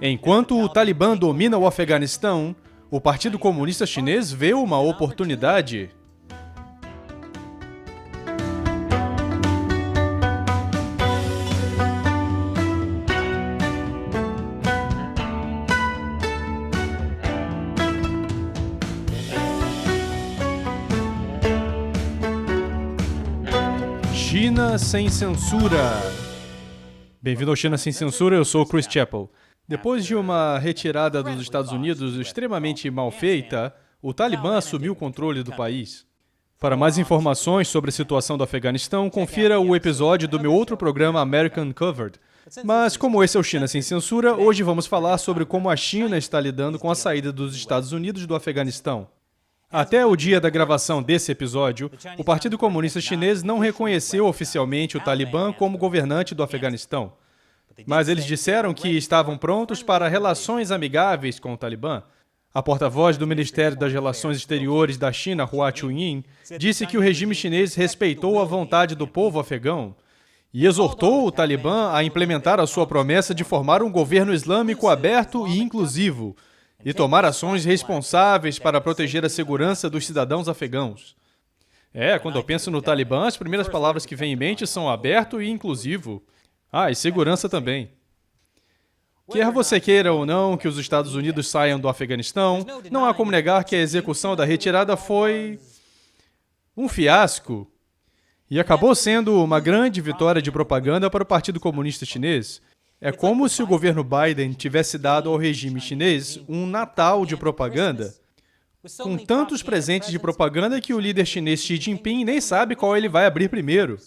Enquanto o Talibã domina o Afeganistão, o Partido Comunista Chinês vê uma oportunidade. China sem censura. Bem-vindo ao China sem censura, eu sou o Chris Chappell. Depois de uma retirada dos Estados Unidos extremamente mal feita, o Talibã assumiu o controle do país. Para mais informações sobre a situação do Afeganistão, confira o episódio do meu outro programa American Covered. Mas como esse é o China sem censura, hoje vamos falar sobre como a China está lidando com a saída dos Estados Unidos do Afeganistão. Até o dia da gravação desse episódio, o Partido Comunista Chinês não reconheceu oficialmente o Talibã como governante do Afeganistão. Mas eles disseram que estavam prontos para relações amigáveis com o Talibã. A porta-voz do Ministério das Relações Exteriores da China, Hua Chunying, disse que o regime chinês respeitou a vontade do povo afegão e exortou o Talibã a implementar a sua promessa de formar um governo islâmico aberto e inclusivo e tomar ações responsáveis para proteger a segurança dos cidadãos afegãos. Quando eu penso no Talibã, as primeiras palavras que vêm em mente são aberto e inclusivo. E segurança também. Quer você queira ou não que os Estados Unidos saiam do Afeganistão, não há como negar que a execução da retirada foi um fiasco e acabou sendo uma grande vitória de propaganda para o Partido Comunista Chinês. É como se o governo Biden tivesse dado ao regime chinês um Natal de propaganda, com tantos presentes de propaganda que o líder chinês Xi Jinping nem sabe qual ele vai abrir primeiro.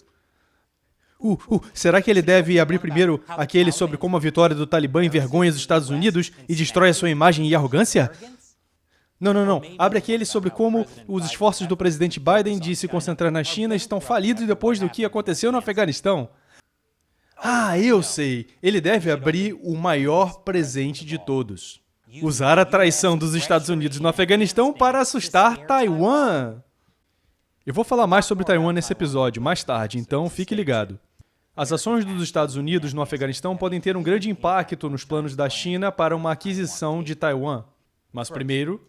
Será que ele deve abrir primeiro aquele sobre como a vitória do Talibã envergonha os Estados Unidos e destrói a sua imagem e arrogância? Não. Abre aquele sobre como os esforços do presidente Biden de se concentrar na China estão falidos depois do que aconteceu no Afeganistão. Eu sei. Ele deve abrir o maior presente de todos. Usar a traição dos Estados Unidos no Afeganistão para assustar Taiwan. Eu vou falar mais sobre Taiwan nesse episódio mais tarde, então fique ligado. As ações dos Estados Unidos no Afeganistão podem ter um grande impacto nos planos da China para uma aquisição de Taiwan. Mas primeiro,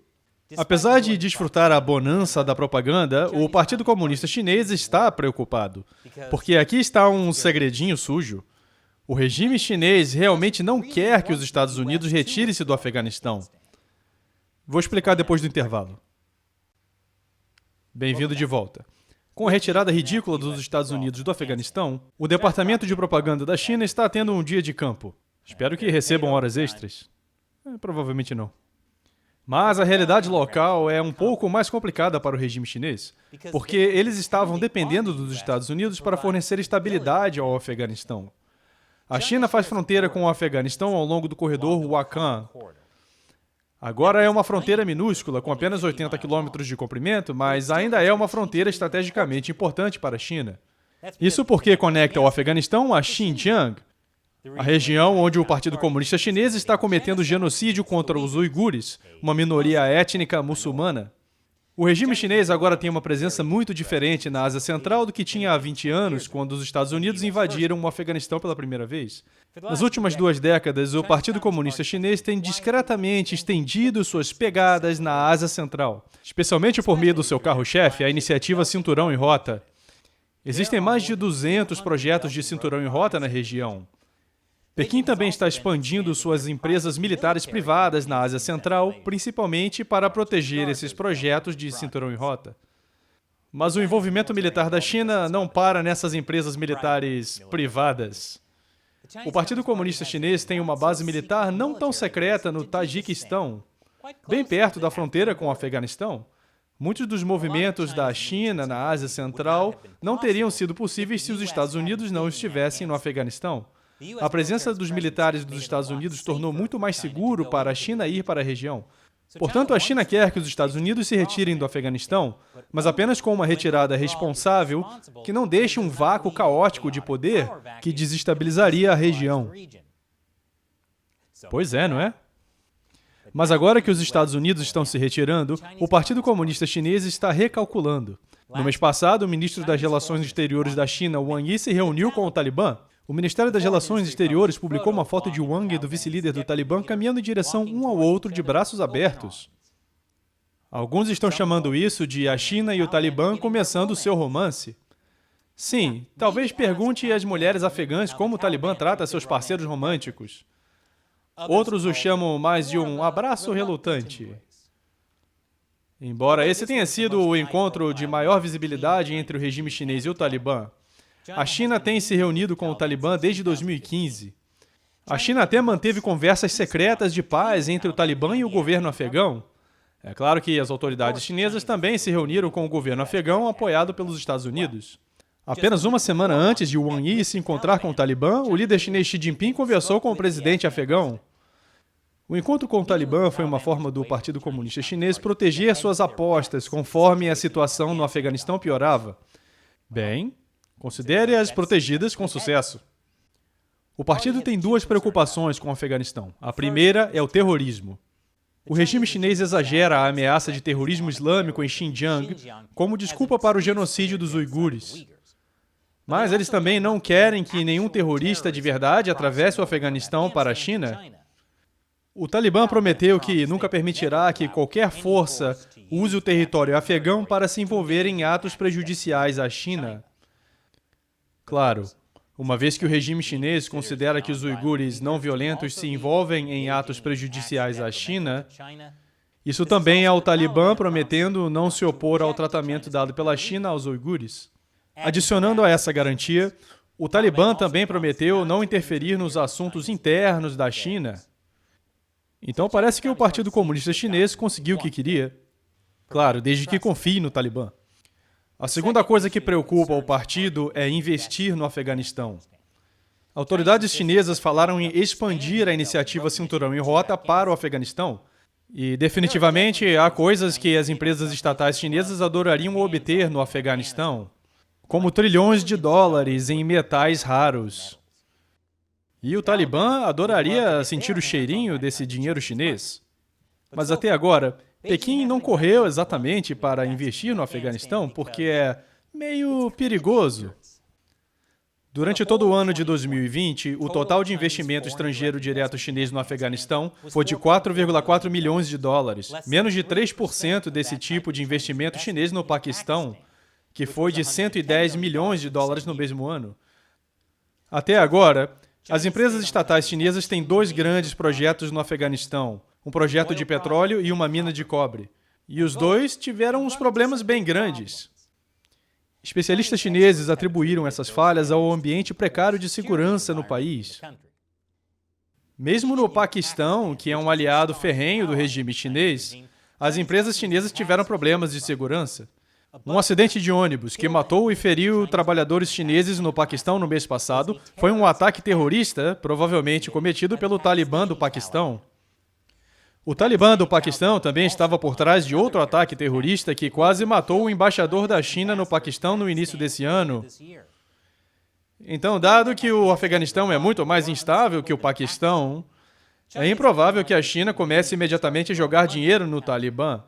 apesar de desfrutar a bonança da propaganda, o Partido Comunista Chinês está preocupado. Porque aqui está um segredinho sujo. O regime chinês realmente não quer que os Estados Unidos retirem-se do Afeganistão. Vou explicar depois do intervalo. Bem-vindo de volta. Com a retirada ridícula dos Estados Unidos do Afeganistão, o Departamento de Propaganda da China está tendo um dia de campo. Espero que recebam horas extras. Provavelmente não. Mas a realidade local é um pouco mais complicada para o regime chinês, porque eles estavam dependendo dos Estados Unidos para fornecer estabilidade ao Afeganistão. A China faz fronteira com o Afeganistão ao longo do corredor Wakhan. Agora é uma fronteira minúscula, com apenas 80 quilômetros de comprimento, mas ainda é uma fronteira estrategicamente importante para a China. Isso porque conecta o Afeganistão a Xinjiang, a região onde o Partido Comunista Chinês está cometendo genocídio contra os uigures, uma minoria étnica muçulmana. O regime chinês agora tem uma presença muito diferente na Ásia Central do que tinha há 20 anos, quando os Estados Unidos invadiram o Afeganistão pela primeira vez. Nas últimas 2 décadas, o Partido Comunista Chinês tem discretamente estendido suas pegadas na Ásia Central, especialmente por meio do seu carro-chefe, a iniciativa Cinturão em Rota. Existem mais de 200 projetos de cinturão em rota na região. Pequim também está expandindo suas empresas militares privadas na Ásia Central, principalmente para proteger esses projetos de cinturão em rota. Mas o envolvimento militar da China não para nessas empresas militares privadas. O Partido Comunista Chinês tem uma base militar não tão secreta no Tajiquistão, bem perto da fronteira com o Afeganistão. Muitos dos movimentos da China na Ásia Central não teriam sido possíveis se os Estados Unidos não estivessem no Afeganistão. A presença dos militares dos Estados Unidos tornou muito mais seguro para a China ir para a região. Portanto, a China quer que os Estados Unidos se retirem do Afeganistão, mas apenas com uma retirada responsável que não deixe um vácuo caótico de poder que desestabilizaria a região. Pois é, não é? Mas agora que os Estados Unidos estão se retirando, o Partido Comunista Chinês está recalculando. No mês passado, o ministro das Relações Exteriores da China, Wang Yi, se reuniu com o Talibã. O Ministério das Relações Exteriores publicou uma foto de Wang e do vice-líder do Talibã caminhando em direção um ao outro de braços abertos. Alguns estão chamando isso de a China e o Talibã começando o seu romance. Sim, talvez pergunte às mulheres afegãs como o Talibã trata seus parceiros românticos. Outros o chamam mais de um abraço relutante. Embora esse tenha sido o encontro de maior visibilidade entre o regime chinês e o Talibã, a China tem se reunido com o Talibã desde 2015. A China até manteve conversas secretas de paz entre o Talibã e o governo afegão. É claro que as autoridades chinesas também se reuniram com o governo afegão apoiado pelos Estados Unidos. Apenas uma semana antes de Wang Yi se encontrar com o Talibã, o líder chinês Xi Jinping conversou com o presidente afegão. O encontro com o Talibã foi uma forma do Partido Comunista Chinês proteger suas apostas conforme a situação no Afeganistão piorava. Bem, considere-as protegidas com sucesso. O partido tem duas preocupações com o Afeganistão. A primeira é o terrorismo. O regime chinês exagera a ameaça de terrorismo islâmico em Xinjiang como desculpa para o genocídio dos uigures. Mas eles também não querem que nenhum terrorista de verdade atravesse o Afeganistão para a China. O Talibã prometeu que nunca permitirá que qualquer força use o território afegão para se envolver em atos prejudiciais à China. Claro, uma vez que o regime chinês considera que os uigures não violentos se envolvem em atos prejudiciais à China, isso também é o Talibã prometendo não se opor ao tratamento dado pela China aos uigures. Adicionando a essa garantia, o Talibã também prometeu não interferir nos assuntos internos da China. Então parece que o Partido Comunista Chinês conseguiu o que queria. Claro, desde que confie no Talibã. A segunda coisa que preocupa o partido é investir no Afeganistão. Autoridades chinesas falaram em expandir a iniciativa Cinturão e Rota para o Afeganistão. E, definitivamente, há coisas que as empresas estatais chinesas adorariam obter no Afeganistão, como trilhões de dólares em metais raros. E o Talibã adoraria sentir o cheirinho desse dinheiro chinês. Mas até agora, Pequim não correu exatamente para investir no Afeganistão porque é meio perigoso. Durante todo o ano de 2020, o total de investimento estrangeiro direto chinês no Afeganistão foi de 4,4 milhões de dólares, menos de 3% desse tipo de investimento chinês no Paquistão, que foi de 110 milhões de dólares no mesmo ano. Até agora, as empresas estatais chinesas têm dois grandes projetos no Afeganistão, um projeto de petróleo e uma mina de cobre. E os dois tiveram uns problemas bem grandes. Especialistas chineses atribuíram essas falhas ao ambiente precário de segurança no país. Mesmo no Paquistão, que é um aliado ferrenho do regime chinês, as empresas chinesas tiveram problemas de segurança. Um acidente de ônibus que matou e feriu trabalhadores chineses no Paquistão no mês passado foi um ataque terrorista, provavelmente cometido pelo Talibã do Paquistão. O Talibã do Paquistão também estava por trás de outro ataque terrorista que quase matou o embaixador da China no Paquistão no início desse ano. Então, dado que o Afeganistão é muito mais instável que o Paquistão, é improvável que a China comece imediatamente a jogar dinheiro no Talibã.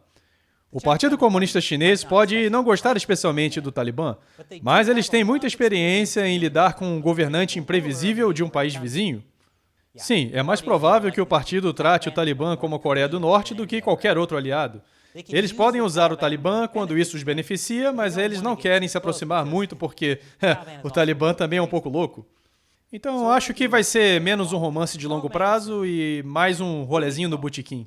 O Partido Comunista Chinês pode não gostar especialmente do Talibã, mas eles têm muita experiência em lidar com um governante imprevisível de um país vizinho. Sim, é mais provável que o partido trate o Talibã como a Coreia do Norte do que qualquer outro aliado. Eles podem usar o Talibã quando isso os beneficia, mas eles não querem se aproximar muito porque o Talibã também é um pouco louco. Então, acho que vai ser menos um romance de longo prazo e mais um rolezinho no botequim.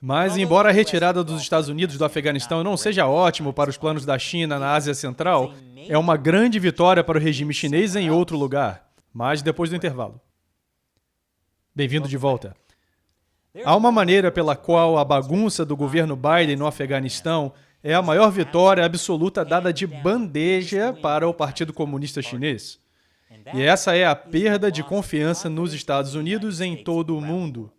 Mas, embora a retirada dos Estados Unidos do Afeganistão não seja ótimo para os planos da China na Ásia Central, é uma grande vitória para o regime chinês em outro lugar. Mas depois do intervalo. Bem-vindo de volta. Há uma maneira pela qual a bagunça do governo Biden no Afeganistão é a maior vitória absoluta dada de bandeja para o Partido Comunista Chinês. E essa é a perda de confiança nos Estados Unidos em todo o mundo,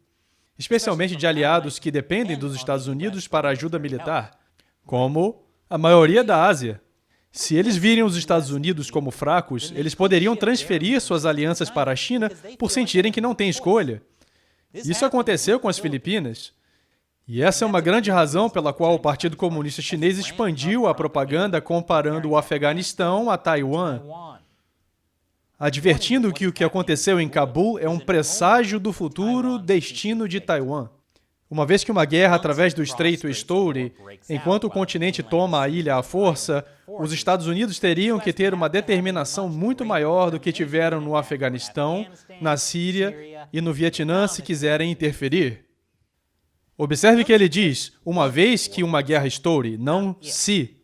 especialmente de aliados que dependem dos Estados Unidos para ajuda militar, como a maioria da Ásia. Se eles virem os Estados Unidos como fracos, eles poderiam transferir suas alianças para a China por sentirem que não têm escolha. Isso aconteceu com as Filipinas. E essa é uma grande razão pela qual o Partido Comunista Chinês expandiu a propaganda comparando o Afeganistão a Taiwan. advertindo que o que aconteceu em Cabul é um presságio do futuro destino de Taiwan. Uma vez que uma guerra através do Estreito estoure, enquanto o continente toma a ilha à força, os Estados Unidos teriam que ter uma determinação muito maior do que tiveram no Afeganistão, na Síria e no Vietnã se quiserem interferir. Observe que ele diz, uma vez que uma guerra estoure, não se.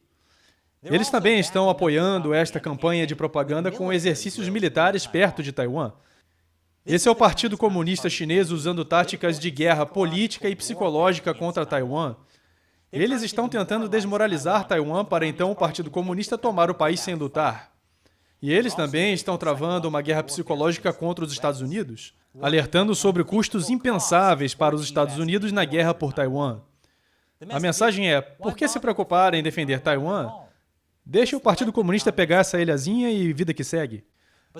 Eles também estão apoiando esta campanha de propaganda com exercícios militares perto de Taiwan. Esse é o Partido Comunista Chinês usando táticas de guerra política e psicológica contra Taiwan. Eles estão tentando desmoralizar Taiwan para então o Partido Comunista tomar o país sem lutar. E eles também estão travando uma guerra psicológica contra os Estados Unidos, alertando sobre custos impensáveis para os Estados Unidos na guerra por Taiwan. A mensagem é, por que se preocupar em defender Taiwan? Deixe o Partido Comunista pegar essa ilhazinha e vida que segue.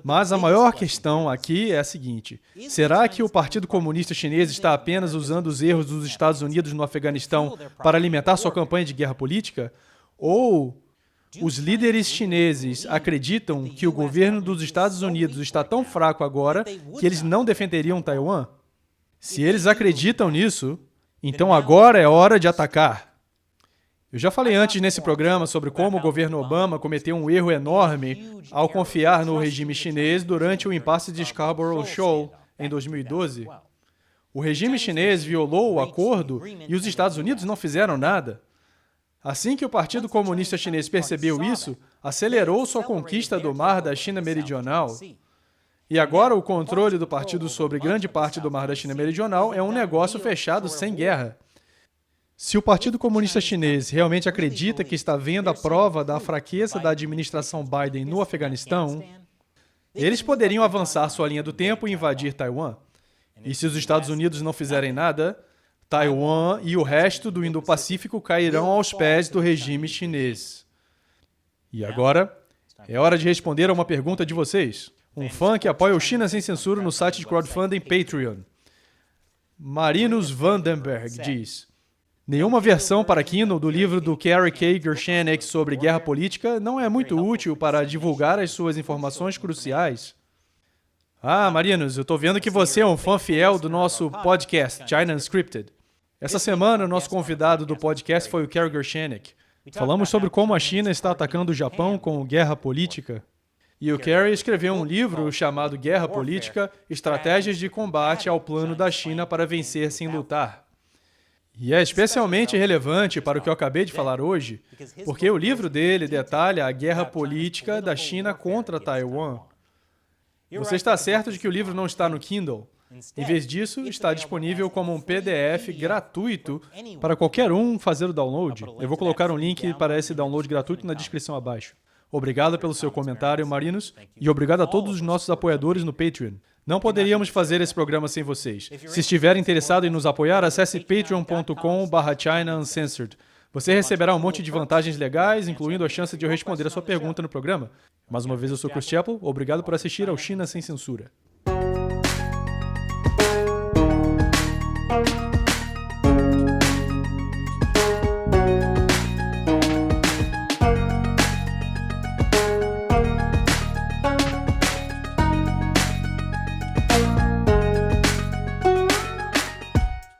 Mas a maior questão aqui é a seguinte: será que o Partido Comunista Chinês está apenas usando os erros dos Estados Unidos no Afeganistão para alimentar sua campanha de guerra política? Ou os líderes chineses acreditam que o governo dos Estados Unidos está tão fraco agora que eles não defenderiam Taiwan? Se eles acreditam nisso, então agora é hora de atacar. Eu já falei antes nesse programa sobre como o governo Obama cometeu um erro enorme ao confiar no regime chinês durante o impasse de Scarborough Shoal em 2012. O regime chinês violou o acordo e os Estados Unidos não fizeram nada. Assim que o Partido Comunista Chinês percebeu isso, acelerou sua conquista do Mar da China Meridional. E agora o controle do partido sobre grande parte do Mar da China Meridional é um negócio fechado sem guerra. Se o Partido Comunista Chinês realmente acredita que está vendo a prova da fraqueza da administração Biden no Afeganistão, eles poderiam avançar sua linha do tempo e invadir Taiwan. E se os Estados Unidos não fizerem nada, Taiwan e o resto do Indo-Pacífico cairão aos pés do regime chinês. E agora, é hora de responder a uma pergunta de vocês. Um fã que apoia o China Sem Censura no site de crowdfunding Patreon. Marinus Vandenberg diz: nenhuma versão para Kindle do livro do Cary K. Gershanek sobre guerra política não é muito útil para divulgar as suas informações cruciais. Ah, Marinus, eu estou vendo que você é um fã fiel do nosso podcast, China Unscripted. Essa semana, o nosso convidado do podcast foi o Cary Gershanek. Falamos sobre como a China está atacando o Japão com guerra política. E o Cary escreveu um livro chamado Guerra Política, Estratégias de Combate ao Plano da China para Vencer Sem Lutar. E é especialmente relevante para o que eu acabei de falar hoje, porque o livro dele detalha a guerra política da China contra Taiwan. Você está certo de que o livro não está no Kindle? Em vez disso, está disponível como um PDF gratuito para qualquer um fazer o download. Eu vou colocar um link para esse download gratuito na descrição abaixo. Obrigado pelo seu comentário, Marinus, e obrigado a todos os nossos apoiadores no Patreon. Não poderíamos fazer esse programa sem vocês. Se estiver interessado em nos apoiar, acesse patreon.com/China Uncensored. Você receberá um monte de vantagens legais, incluindo a chance de eu responder a sua pergunta no programa. Mais uma vez, eu sou Chris Chappell. Obrigado por assistir ao China Sem Censura.